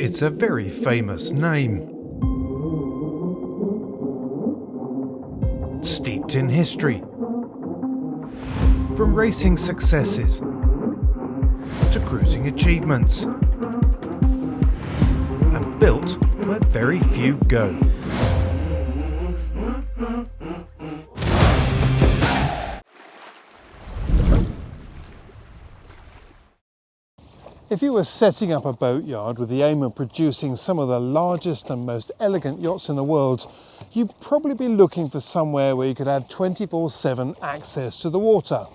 It's a very famous name, steeped in history, from racing successes to cruising achievements, and built where very few go. If you were setting up a boatyard with the aim of producing some of the largest and most elegant yachts in the world, you'd probably be looking for somewhere where you could have 24/7 access to the water.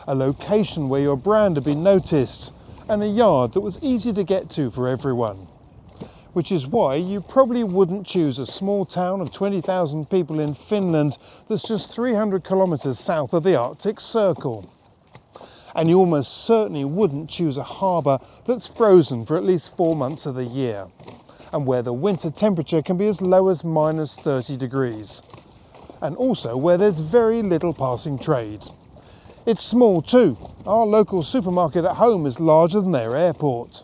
A location where your brand would be noticed, and a yard that was easy to get to for everyone. Which is why you probably wouldn't choose a small town of 20,000 people in Finland that's just 300 kilometres south of the Arctic Circle. And you almost certainly wouldn't choose a harbour that's frozen for at least 4 months of the year, and where the winter temperature can be as low as minus 30 degrees, and also where there's very little passing trade. It's small too. Our local supermarket at home is larger than their airport.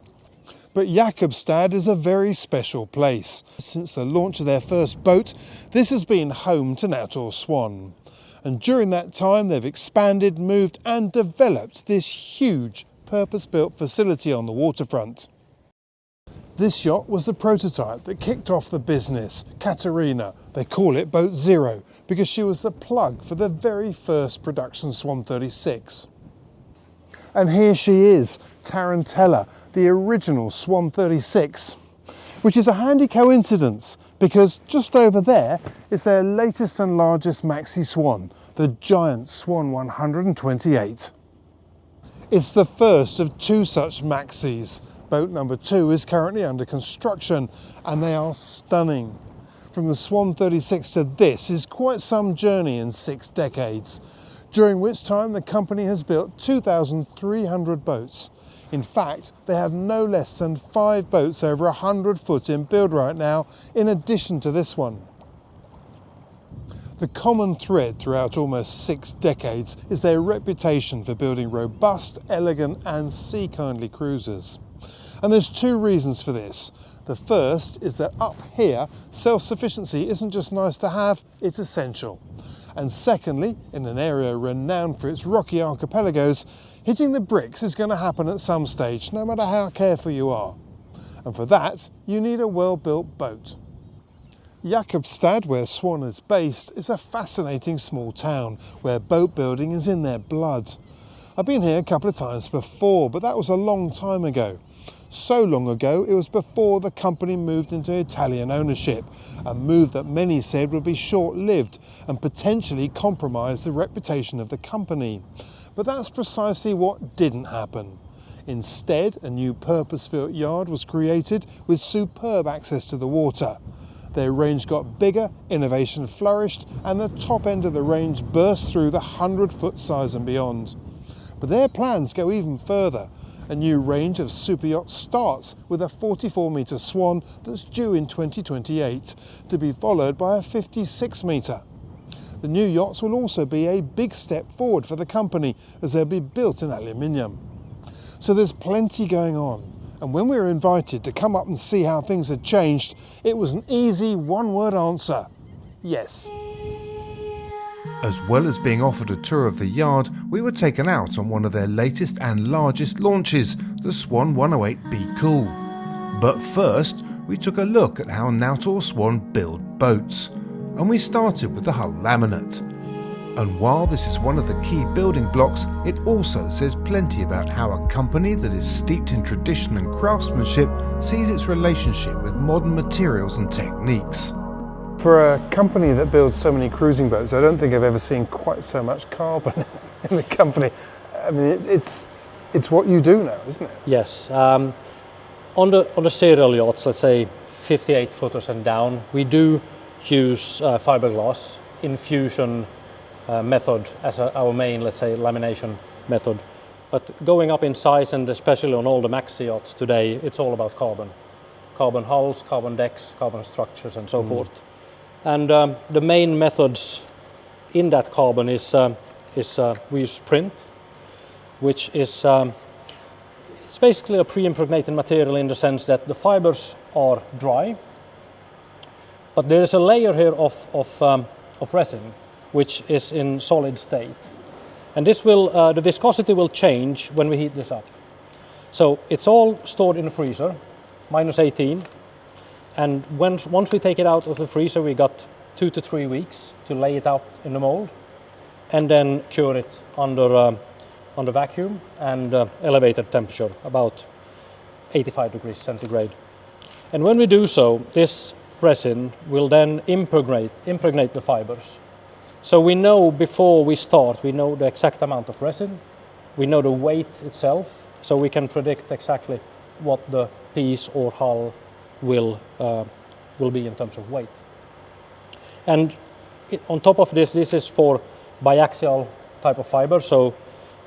But Jakobstad is a very special place. Since the launch of their first boat, this has been home to Nautor Swan. And during that time they've expanded, moved and developed this huge purpose-built facility on the waterfront. This yacht was the prototype that kicked off the business, Katarina. They call it Boat Zero because she was the plug for the very first production Swan 36. And here she is, Tarantella, the original Swan 36, which is a handy coincidence because just over there is their latest and largest maxi swan, the giant Swan 128. It's the first of 2 such maxis. Boat number 2 is currently under construction and they are stunning. From the Swan 36 to this is quite some journey in 6 decades, during which time the company has built 2,300 boats. In fact, they have no less than 5 boats over 100 foot in build right now, in addition to this one. The common thread throughout almost 6 decades is their reputation for building robust, elegant and sea-kindly cruisers. And there's 2 reasons for this. The first is that up here, self-sufficiency isn't just nice to have, it's essential. And secondly, in an area renowned for its rocky archipelagos, hitting the bricks is going to happen at some stage, no matter how careful you are. And for that, you need a well-built boat. Jakobstad, where Swan is based, is a fascinating small town where boat building is in their blood. I've been here a couple of times before, but that was a long time ago. So long ago, it was before the company moved into Italian ownership, a move that many said would be short-lived and potentially compromise the reputation of the company. But that's precisely what didn't happen. Instead, a new purpose-built yard was created with superb access to the water. Their range got bigger, innovation flourished, and the top end of the range burst through the 100-foot size and beyond. But their plans go even further. A new range of super yachts starts with a 44-metre Swan that's due in 2028, to be followed by a 56-metre. The new yachts will also be a big step forward for the company as they'll be built in aluminium. So there's plenty going on, and when we were invited to come up and see how things had changed, it was an easy one-word answer: yes. As well as being offered a tour of the yard, we were taken out on one of their latest and largest launches, the Swan 108 Be Cool. But first, we took a look at how Nautor Swan build boats, and we started with the hull laminate. And while this is one of the key building blocks, it also says plenty about how a company that is steeped in tradition and craftsmanship sees its relationship with modern materials and techniques. For a company that builds so many cruising boats, I don't think I've ever seen quite so much carbon in the company. I mean, it's what you do now, isn't it? Yes. On the serial yachts, let's say 58 footers and down, we do use fiberglass infusion method as our main, let's say, lamination method. But going up in size, and especially on all the maxi yachts today, it's all about carbon. Carbon hulls, carbon decks, carbon structures and so forth. And the main methods in that carbon we use print, which is It's basically a pre-impregnated material in the sense that the fibers are dry, but there is a layer here of resin, which is in solid state. And this will, the viscosity will change when we heat this up. So it's all stored in the freezer, -18. And once we take it out of the freezer, we got 2 to 3 weeks to lay it out in the mold and then cure it under vacuum and elevated temperature, about 85 degrees centigrade. And when we do so, this resin will then impregnate the fibers. So we know before we start, we know the exact amount of resin, we know the weight itself, so we can predict exactly what the piece or hull will be in terms of weight. And on top of this is for biaxial type of fiber, so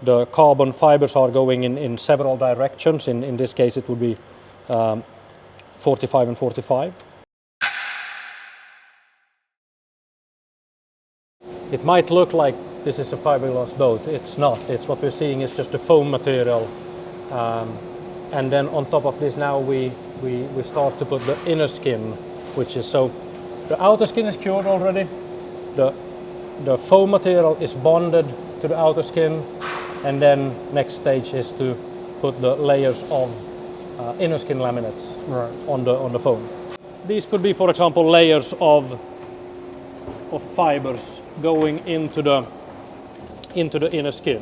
the carbon fibers are going in several directions. In this case, it would be 45 and 45. It might look like this is a fiberglass boat. It's not. It's what we're seeing is just the foam material. And then on top of this now we start to put the inner skin, which is, so the outer skin is cured already. The foam material is bonded to the outer skin, and then next stage is to put the layers of inner skin laminates on the foam. These could be, for example, layers of fibers going into the inner skin.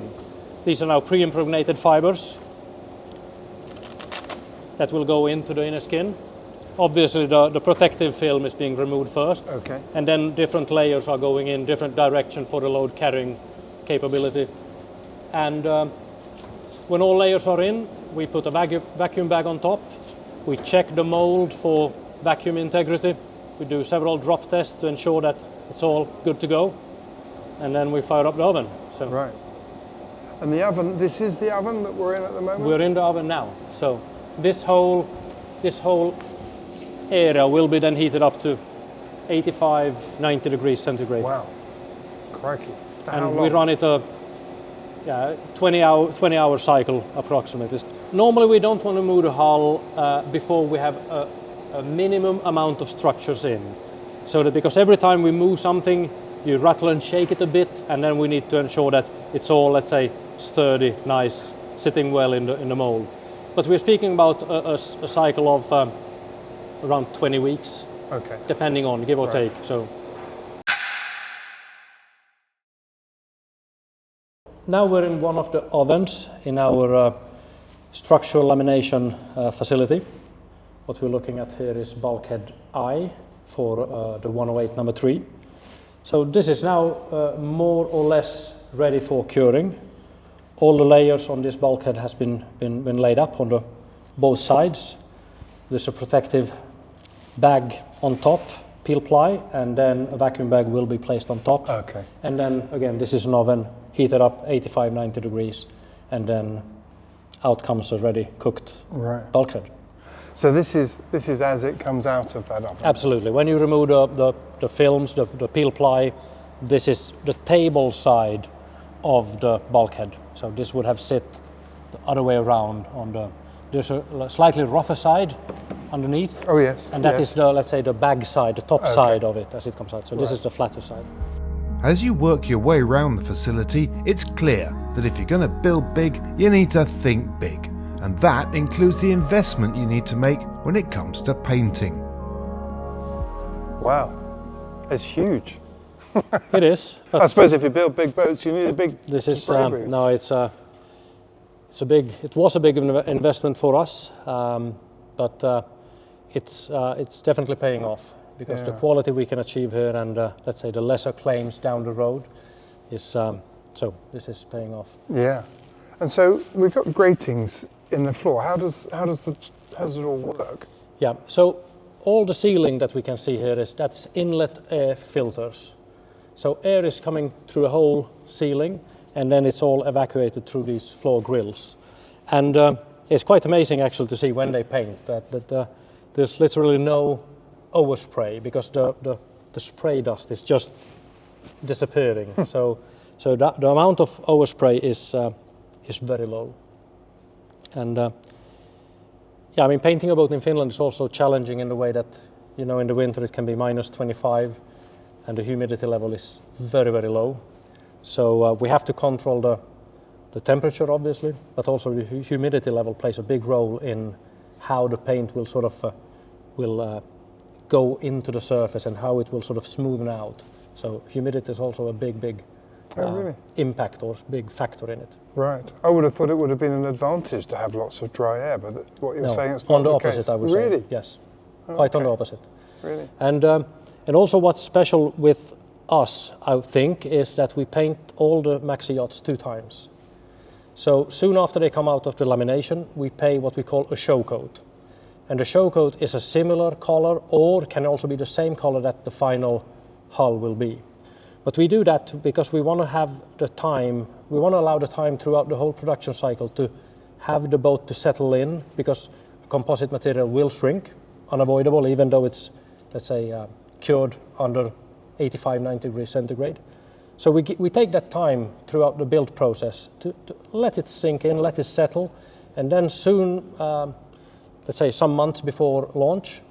These are now pre-impregnated fibers that will go into the inner skin. Obviously the protective film is being removed first, and then different layers are going in different direction for the load carrying capability. And when all layers are in, we put a vacuum bag on top. We check the mold for vacuum integrity. We do several drop tests to ensure that it's all good to go, and then we fire up the oven. So right. And the oven, this is the oven that we're in at the moment? We're in the oven now. So this whole area will be then heated up to 85, 90 degrees centigrade. Wow, crikey. And we run it a 20 hour cycle approximately. Normally we don't want to move the hull before we have a minimum amount of structures in. So that, because every time we move something, you rattle and shake it a bit, and then we need to ensure that it's all, let's say, sturdy, nice, sitting well in the mold. But we're speaking about a cycle of around 20 weeks, depending on, give or take. So now we're in one of the ovens in our structural lamination facility. What we're looking at here is bulkhead I for the 108 number 3. So this is now more or less ready for curing. All the layers on this bulkhead has been laid up on both sides. There's a protective bag on top, peel ply, and then a vacuum bag will be placed on top. And then again, this is an oven heated up 85, 90 degrees, and then out comes a ready cooked bulkhead. So this is as it comes out of that oven? Absolutely. When you remove the films, the peel ply, this is the table side of the bulkhead. So this would have sit the other way around there's a slightly rougher side underneath. Oh yes. And that is the, let's say, the bag side, the top side of it as it comes out. So this is the flatter side. As you work your way around the facility, it's clear that if you're going to build big, you need to think big. And that includes the investment you need to make when it comes to painting. Wow, it's huge. It is. I suppose if you build big boats, you need a big. This is no, it was a big investment for us, but it's definitely paying off because the quality we can achieve here and let's say the lesser claims down the road is so this is paying off. Yeah, and so we've got gratings in the floor. How does it all work? Yeah, so all the ceiling that we can see here that's inlet air filters. So air is coming through the whole ceiling, and then it's all evacuated through these floor grills. And it's quite amazing actually to see when they paint that there's literally no overspray because the spray dust is just disappearing. so the amount of overspray is very low. And Yeah, I mean, painting a boat in Finland is also challenging in the way that, you know, in the winter it can be minus 25 and the humidity level is very, very low. So we have to control the temperature, obviously, but also the humidity level plays a big role in how the paint will sort of go into the surface and how it will sort of smoothen out. So humidity is also a big really? impact or big factor in it. Right. I would have thought it would have been an advantage to have lots of dry air, but what you're No, saying it's not on the case. opposite, I would really? say. Yes, quite on the opposite. Really? And also what's special with us, I think, is that we paint all the maxi yachts 2 times. So soon after they come out of the lamination, we paint what we call a show coat. And the show coat is a similar color or can also be the same color that the final hull will be. But we do that because we want to have the time, we want to allow the time throughout the whole production cycle to have the boat to settle in, because composite material will shrink, unavoidable, even though it's, let's say, cured under 85, 90 degrees centigrade. So we take that time throughout the build process to let it sink in, let it settle, and then soon, let's say some months before launch,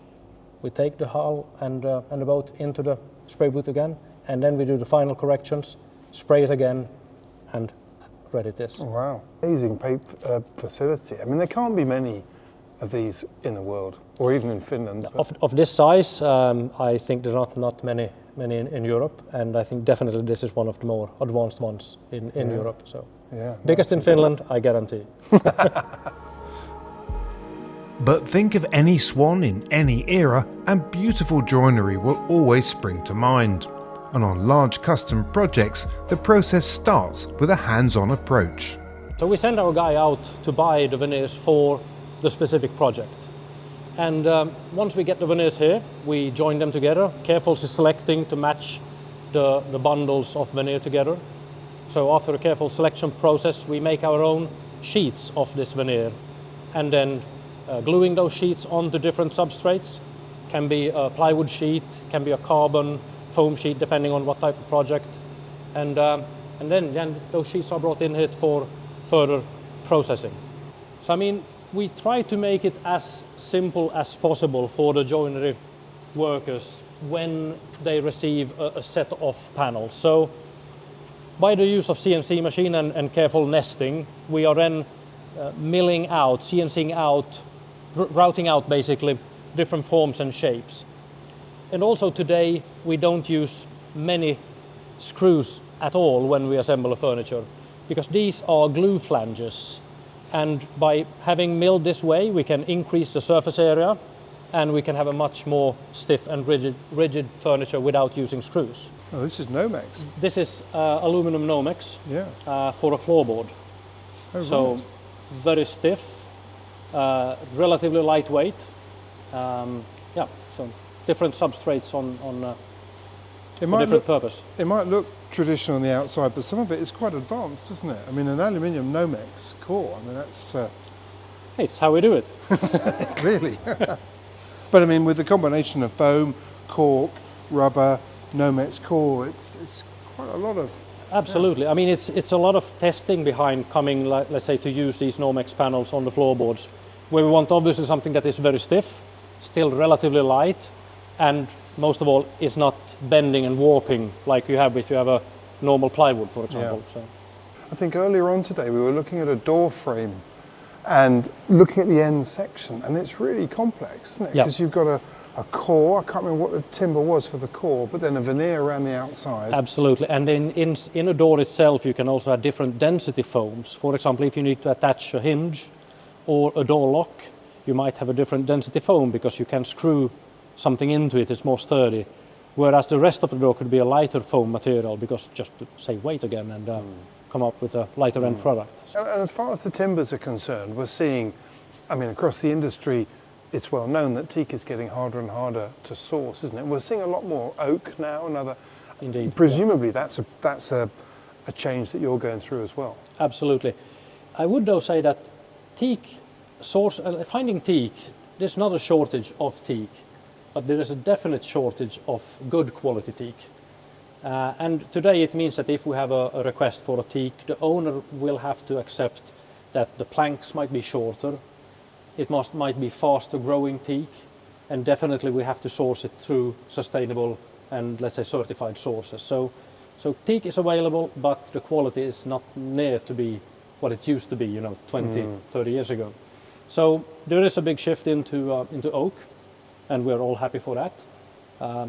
we take the hull and the boat into the spray booth again, and then we do the final corrections, spray it again, and ready it is. Wow. Amazing paint facility. I mean, there can't be many of these in the world, or even in Finland. Of this size, I think there are not many in Europe, and I think definitely this is one of the more advanced ones in Europe. So, yeah, biggest in Finland, I guarantee. But think of any swan in any era and beautiful joinery will always spring to mind. And on large custom projects, the process starts with a hands-on approach. So we send our guy out to buy the veneers for the specific project. And once we get the veneers here, we join them together, carefully selecting to match the bundles of veneer together. So after a careful selection process, we make our own sheets of this veneer, and then gluing those sheets onto different substrates. Can be a plywood sheet, can be a carbon foam sheet, depending on what type of project. And then those sheets are brought in here for further processing. So I mean, we try to make it as simple as possible for the joinery workers when they receive a set of panels. So by the use of CNC machine and careful nesting, we are then milling out, CNCing out, routing out basically different forms and shapes. And also today we don't use many screws at all when we assemble a furniture, because these are glue flanges, and by having milled this way we can increase the surface area and we can have a much more stiff and rigid furniture without using screws. Oh, this is Nomex. This is aluminum Nomex, Yeah. for a floorboard. Oh, So right. very stiff, relatively lightweight. Yeah, so different substrates on for different purpose. It might look traditional on the outside, but some of it is quite advanced, isn't it? I mean, an aluminium Nomex core, I mean, that's It's how we do it. really. But I mean, with the combination of foam, cork, rubber, Nomex core, it's quite a lot of. Absolutely. I mean, it's a lot of testing behind coming, let's say, to use these Nomex panels on the floorboards, where we want obviously something that is very stiff, still relatively light, and most of all is not bending and warping like you have if you have a normal plywood, for example. Yeah. So. I think earlier on today we were looking at a door frame and looking at the end section, and it's really complex, isn't it? Yeah. Because you've got a core, I can't remember what the timber was for the core, but then a veneer around the outside. Absolutely, and then in a door itself you can also have different density foams. For example, if you need to attach a hinge or a door lock, you might have a different density foam because you can screw something into it, it's more sturdy. Whereas the rest of the door could be a lighter foam material, because just to save weight again and come up with a lighter end product. And as far as the timbers are concerned, we're seeing, I mean, across the industry, it's well known that teak is getting harder and harder to source, isn't it? We're seeing a lot more oak now, and other. Indeed. Presumably, that's a change that you're going through as well. Absolutely. I would though say that teak finding teak, there's not a shortage of teak, but there is a definite shortage of good quality teak. And today it means that if we have a request for a teak, the owner will have to accept that the planks might be shorter, it might be faster growing teak, and definitely we have to source it through sustainable and, let's say, certified sources. So teak is available, but the quality is not near to be what it used to be, 20, 30 years ago. So there is a big shift into oak, and we're all happy for that.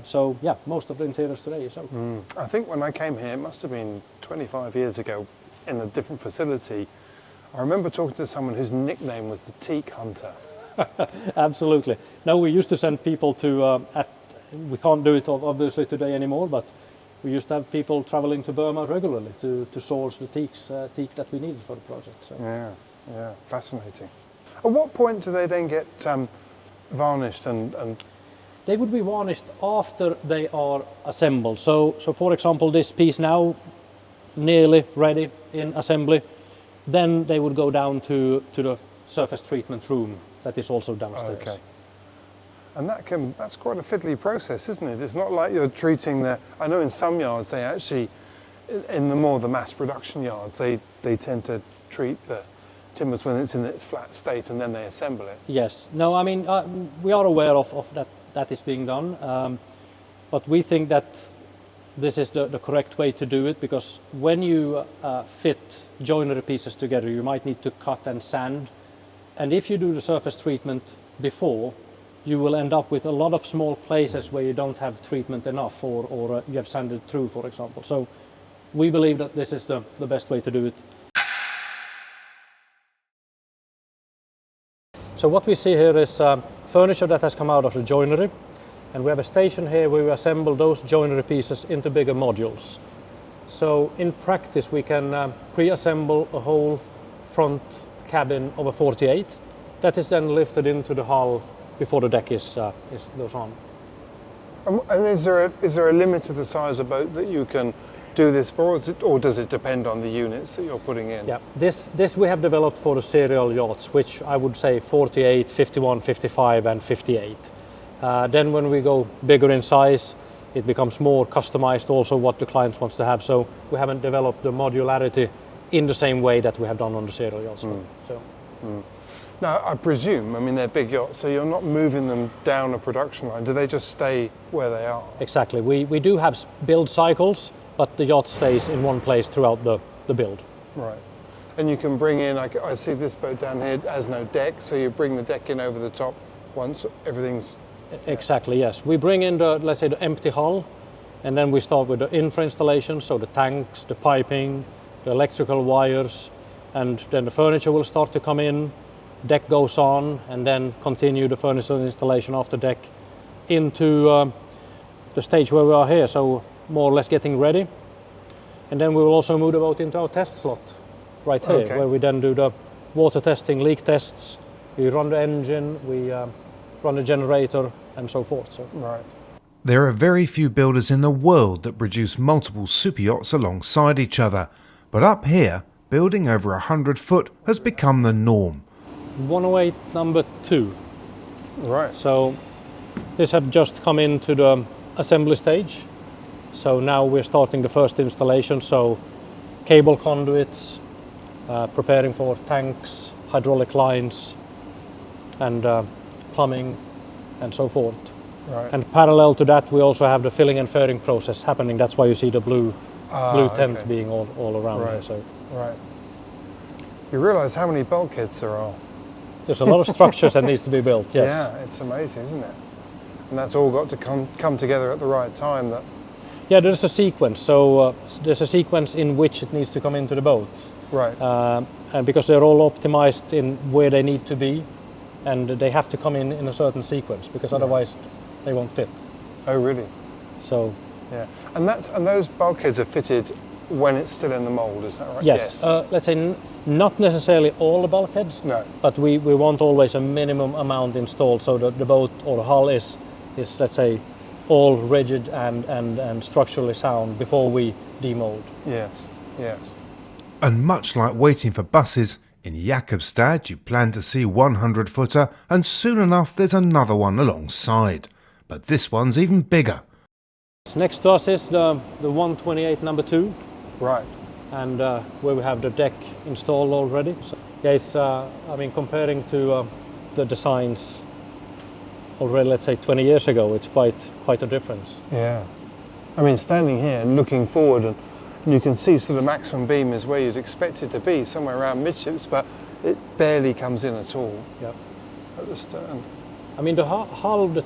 So yeah, most of the interiors today is oak. I think when I came here, it must have been 25 years ago, in a different facility, I remember talking to someone whose nickname was the Teak Hunter. Absolutely. No, we used to send people to, we can't do it obviously today anymore, but we used to have people traveling to Burma regularly to source the teak that we needed for the project. So. Yeah, fascinating. At what point do they then get varnished and... They would be varnished after they are assembled. So for example, this piece now, nearly ready in assembly, then they would go down to the surface treatment room that is also downstairs. Okay. And that's quite a fiddly process, isn't it? It's not like you're treating I know in some yards they actually, in the mass production yards, they tend to treat the timbers when it's in its flat state and then they assemble it. Yes. No, I mean, we are aware of that is being done, but we think that this is the correct way to do it, because when you fit joinery pieces together, you might need to cut and sand. And if you do the surface treatment before, you will end up with a lot of small places where you don't have treatment enough, or you have sanded through, for example. So we believe that this is the best way to do it. So what we see here is furniture that has come out of the joinery, and we have a station here where we assemble those joinery pieces into bigger modules. So in practice we can pre-assemble a whole front cabin of a 48 that is then lifted into the hull before the deck goes on. And is there a limit to the size of boat that you can do this for, or does it depend on the units that you're putting in? Yeah, this we have developed for the serial yachts, which I would say 48, 51, 55 and 58. Then when we go bigger in size, it becomes more customized also what the client wants to have. So we haven't developed the modularity in the same way that we have done on the serial yachts. Now, I presume, I mean, they're big yachts, so you're not moving them down a production line. Do they just stay where they are? Exactly. We do have build cycles, but the yacht stays in one place throughout the build. Right. And you can bring in, I see this boat down here has no deck, so you bring the deck in over the top once everything's... Exactly, yes. We bring in let's say, the empty hull, and then we start with the infra installation, so the tanks, the piping, the electrical wires, and then the furniture will start to come in, deck goes on, and then continue the furniture installation after deck into the stage where we are here, so more or less getting ready. And then we will also move the boat into our test slot right here, where we then do the water testing, leak tests, we run the engine, we run the generator, and so forth. So. Right. There are very few builders in the world that produce multiple super yachts alongside each other, but up here, building over 100 foot has become the norm. 108 number 2. Right. So this have just come into the assembly stage. So now we're starting the first installation, so cable conduits, preparing for tanks, hydraulic lines, and plumbing, and so forth. Right. And parallel to that, we also have the filling and fairing process happening. That's why you see the blue tent being all around here. So. Right. You realise how many bulkheads there are? There's a lot of structures that needs to be built. Yes. Yeah, it's amazing, isn't it? And that's all got to come together at the right time. Yeah, there's a sequence. So there's a sequence in which it needs to come into the boat. Right. And because they're all optimized in where they need to be, and they have to come in a certain sequence, because otherwise they won't fit. Oh, really? So. Yeah. And those bulkheads are fitted when it's still in the mould, is that right? Yes. Let's say not necessarily all the bulkheads. No. But we want always a minimum amount installed, so that the boat or the hull is let's say all rigid and structurally sound before we demold. Yes. And much like waiting for buses, in Jakobstad you plan to see 100-footer, and soon enough there's another one alongside. But this one's even bigger. Next to us is the 128 number 2. Right. And where we have the deck installed already. So, yeah, it's, I mean, comparing to the designs already, let's say 20 years ago, it's quite a difference. Yeah. I mean, standing here and looking forward, and you can see sort of maximum beam is where you'd expect it to be, somewhere around midships, but it barely comes in at all. Yep. At the stern. I mean, the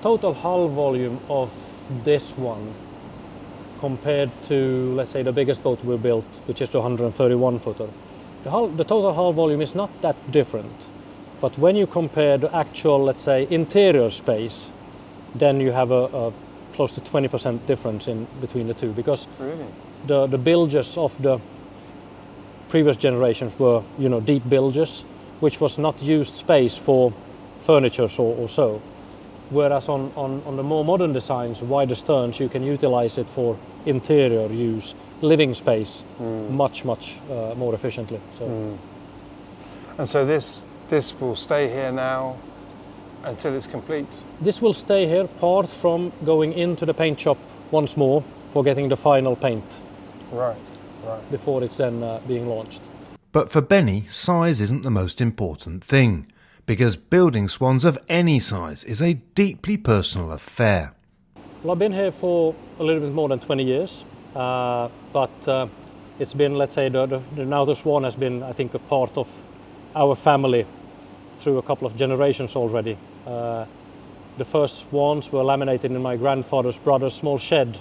total hull volume of this one compared to, let's say, the biggest boat we built, which is the 131 footer, the total hull volume is not that different. But when you compare the actual, let's say, interior space, then you have a close to 20% difference in between the two, because Really? the bilges of the previous generations were, you know, deep bilges, which was not used space for furniture or so. Whereas on the more modern designs, wider sterns, you can utilize it for interior use, living space, much more efficiently. So. And so this will stay here now until it's complete? This will stay here, apart from going into the paint shop once more for getting the final paint. Right. Before it's then being launched. But for Benny, size isn't the most important thing, because building swans of any size is a deeply personal affair. Well, I've been here for a little bit more than 20 years, but it's been, let's say, the Nautor Swan has been, I think, a part of our family through a couple of generations already. The first swans were laminated in my grandfather's brother's small shed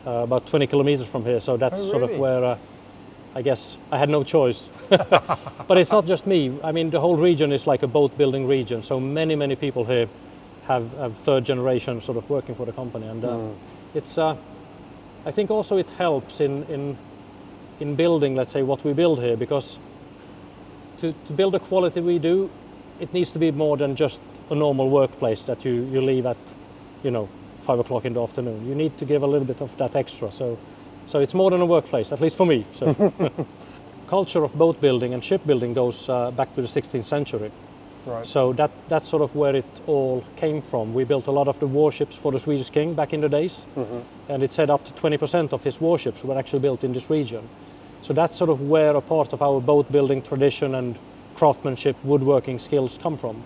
about 20 kilometers from here, so that's sort of where I guess I had no choice. But it's not just me. I mean, the whole region is like a boat building region, so many people here have third generation sort of working for the company, and it's I think also it helps in building, let's say, what we build here, because to build the quality we do, it needs to be more than just a normal workplace that you leave at, 5 o'clock in the afternoon. You need to give a little bit of that extra. So it's more than a workplace, at least for me. So culture of boat building and shipbuilding goes back to the 16th century. Right. So that's sort of where it all came from. We built a lot of the warships for the Swedish king back in the days, and it said up to 20% of his warships were actually built in this region. So that's sort of where a part of our boat building tradition and craftsmanship, woodworking skills come from.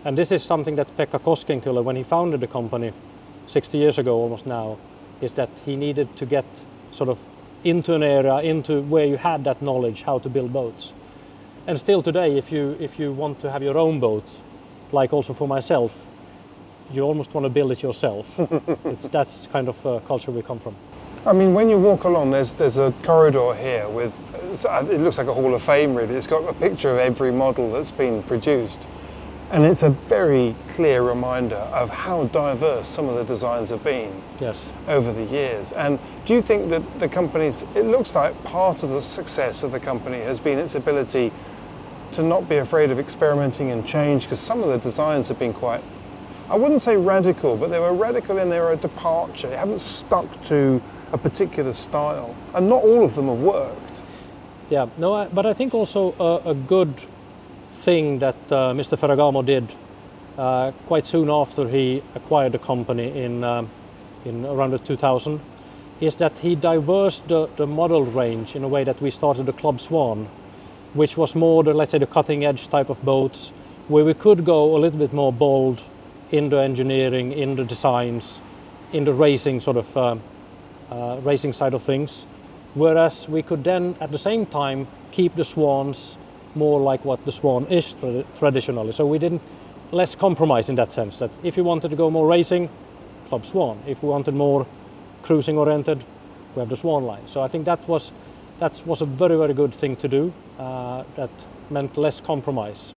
And this is something that Pekka Koskenkyllä, when he founded the company 60 years ago almost now, is that he needed to get sort of into an area, into where you had that knowledge how to build boats. And still today, if you want to have your own boat, like also for myself, you almost want to build it yourself. That's kind of culture we come from. I mean, when you walk along, there's a corridor here with, it looks like a Hall of Fame really. It's got a picture of every model that's been produced. And it's a very clear reminder of how diverse some of the designs have been over the years. And do you think that the company's, it looks like part of the success of the company has been its ability to not be afraid of experimenting and change, because some of the designs have been quite, I wouldn't say radical, but they were radical in their departure. They haven't stuck to a particular style, and not all of them have worked. Yeah, no, but I think also a good thing that Mr. Ferragamo did quite soon after he acquired the company in around 2000 is that he diversed the model range in a way that we started the Club Swan, which was more the, let's say, the cutting edge type of boats, where we could go a little bit more bold in the engineering, in the designs, in the racing sort of racing side of things, whereas we could then at the same time keep the swans more like what the Swan is traditionally. So we didn't, less compromise in that sense, that if you wanted to go more racing, Club Swan. If we wanted more cruising oriented, we have the Swan line. So I think that was a very, very good thing to do. That meant less compromise.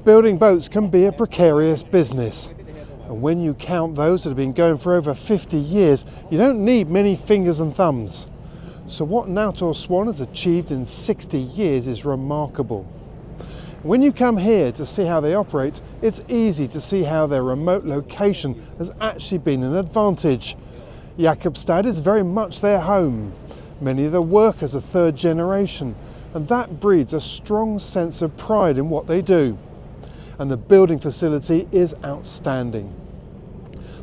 Building boats can be a precarious business. And when you count those that have been going for over 50 years, you don't need many fingers and thumbs. So what Nautor Swan has achieved in 60 years is remarkable. When you come here to see how they operate, it's easy to see how their remote location has actually been an advantage. Jakobstad is very much their home. Many of the workers are third generation, and that breeds a strong sense of pride in what they do. And the building facility is outstanding.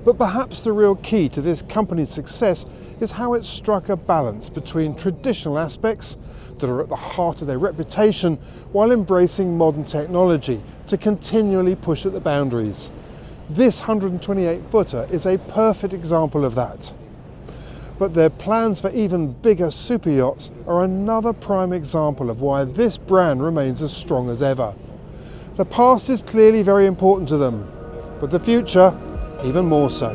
But perhaps the real key to this company's success is how it struck a balance between traditional aspects that are at the heart of their reputation while embracing modern technology to continually push at the boundaries. This 128-footer is a perfect example of that. But their plans for even bigger super yachts are another prime example of why this brand remains as strong as ever. The past is clearly very important to them, but the future even more so.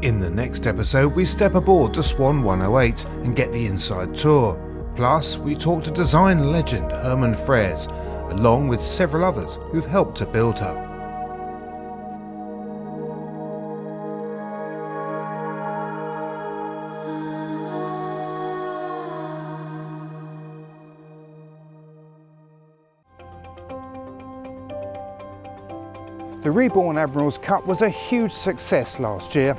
In the next episode, we step aboard the Swan 108 and get the inside tour. Plus, we talk to design legend Herman Freres, along with several others who've helped to build her. The Reborn Admiral's Cup was a huge success last year,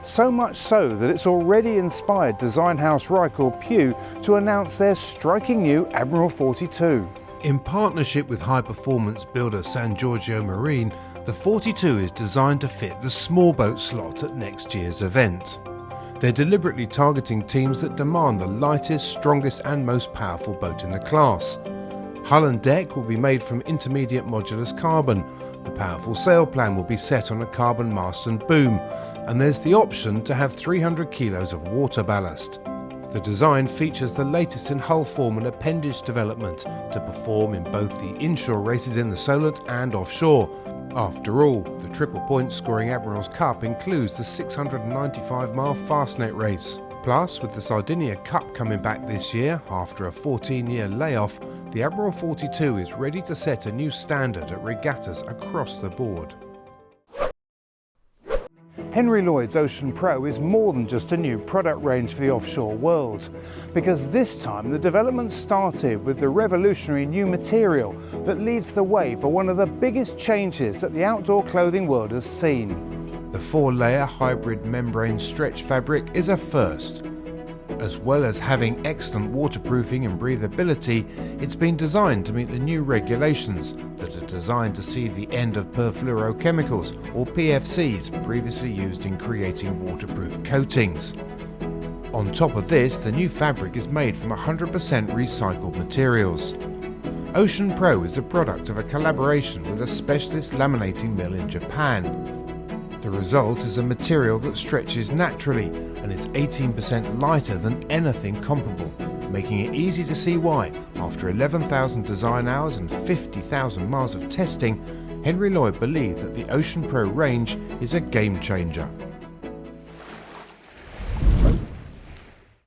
so much so that it's already inspired design house Reichel Pugh to announce their striking new Admiral 42. In partnership with high-performance builder San Giorgio Marine, the 42 is designed to fit the small boat slot at next year's event. They're deliberately targeting teams that demand the lightest, strongest and most powerful boat in the class. Hull and deck will be made from intermediate modulus carbon. The powerful sail plan will be set on a carbon mast and boom, and there's the option to have 300 kilos of water ballast. The design features the latest in hull form and appendage development to perform in both the inshore races in the Solent and offshore. After all, the triple point scoring Admiral's Cup includes the 695-mile Fastnet race. Plus, with the Sardinia Cup coming back this year after a 14-year layoff, the Admiral 42 is ready to set a new standard at regattas across the board. Henri Lloyd's Ocean Pro is more than just a new product range for the offshore world, because this time the development started with the revolutionary new material that leads the way for one of the biggest changes that the outdoor clothing world has seen. The 4-layer hybrid membrane stretch fabric is a first. As well as having excellent waterproofing and breathability, it's been designed to meet the new regulations that are designed to see the end of perfluorochemicals, or PFCs, previously used in creating waterproof coatings. On top of this, the new fabric is made from 100% recycled materials. Ocean Pro is a product of a collaboration with a specialist laminating mill in Japan. The result is a material that stretches naturally and is 18% lighter than anything comparable, making it easy to see why, after 11,000 design hours and 50,000 miles of testing, Henri Lloyd believed that the Ocean Pro range is a game changer.